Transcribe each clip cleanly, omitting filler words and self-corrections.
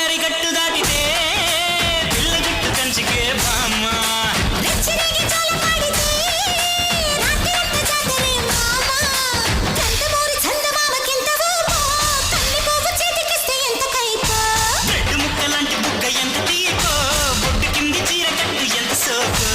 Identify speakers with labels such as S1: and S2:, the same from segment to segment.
S1: సరిగట్టు దాటితే పిల్లగుట్టు కంచికే బామ్మ బ్రెడ్ ముక్కలాంటి బుగ్గ ఎంత తీయకో బొట్టు కింది చీర కట్టు ఎంత సోకో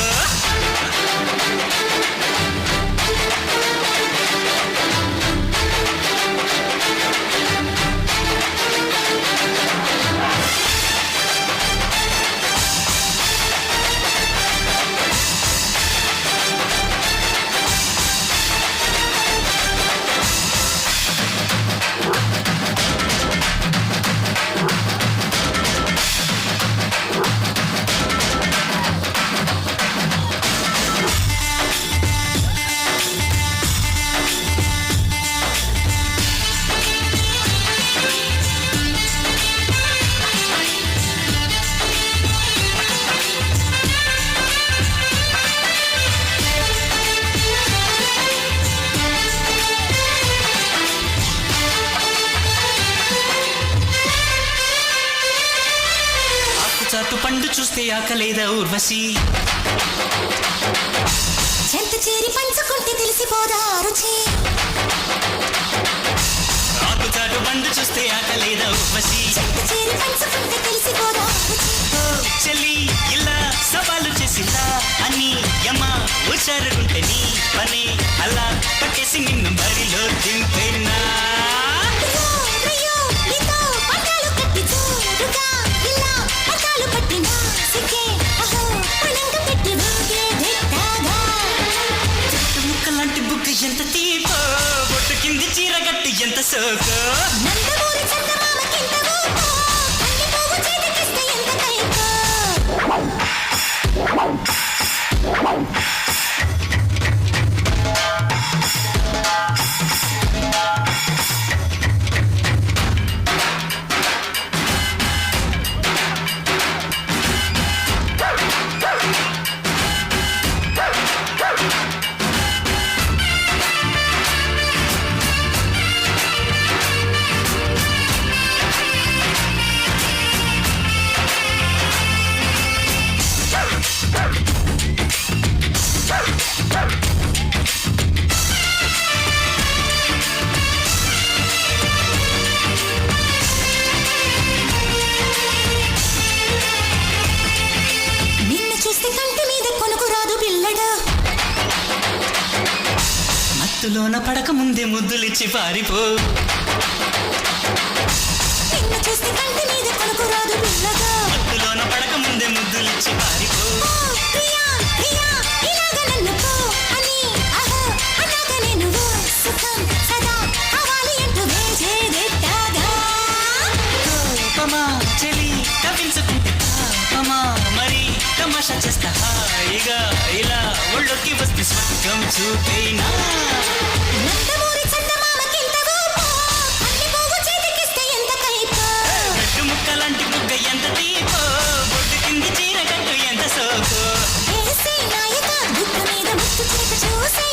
S1: చాటు పండు చూస్తే ఆకలేదా ఊర్వశి
S2: చెంత చేరి పంచుకుంటే తెలిసిపోదా రుచి
S1: ఆకు చాటు పండు చూస్తే ఆకలేదా ఊర్వశి
S2: చెంత చేరి పంచుకుంటే తెలిసిపోదా రుచి
S1: చెల్లి ఇలా సవాలు చేసిలా అని యమ హుషారుగుంటే నీ పనే అలా పట్టేసి నిన్ను బరిలో దింపేనా
S2: అయ్యో, అయ్యో, నీతో పట్టాలు కట్టి జోరుగా ఇలా పట్టాలు పట్టినా సిగ్గే అహో పణంగా పెట్టి ఊగే దిట్టాగా
S1: చెట్టు ముక్కలాంటి బుగ్గ ఎంత తీపో బొట్టు కింది చీర గట్టు ఎంత సోకో
S2: నందమూరి చందమామకింత ఊపో కన్ని పువ్వు చేతికిస్తే ఎంత కైపో నిన్ను చూస్తే కంటి మీద కొనుకు రాదు పిల్లడా
S1: మత్తులోన పడక ముందే ముద్దులిచ్చి పారిపో
S2: నిన్ను చూస్తే కంటి మీద కొనుకు రాదు పిల్లగా
S1: మత్తులోన పడక ముందే ముద్దులిచ్చి పారిపో
S2: ఓ ప్రియా ప్రియా ఇలాగ నన్ను పో అని అహో అన్నాక నేను ఓ సుఖం సదా కావాలి అంటూ వేజేదెట్టాగా
S1: కోపమా చెలి కవించుకుంటే పాపమా మరి తమాషా చేస్తా హాయిగా ఇలా ఒళ్ళొకి వస్తే స్వర్గం చూపేనా
S2: నందమూరి చందమామకింత ఊపో కన్ని పువ్వు చేతికిస్తే ఎంత కైపో
S1: రెడ్డు ముక్కలాంటి బుగ్గ ఎంత తీపో బొడ్డు కింది చీర కట్టు ఎంత సోకో
S2: వేసే నాయక బుగ్గ మీద ముత్తు చిలక చూసే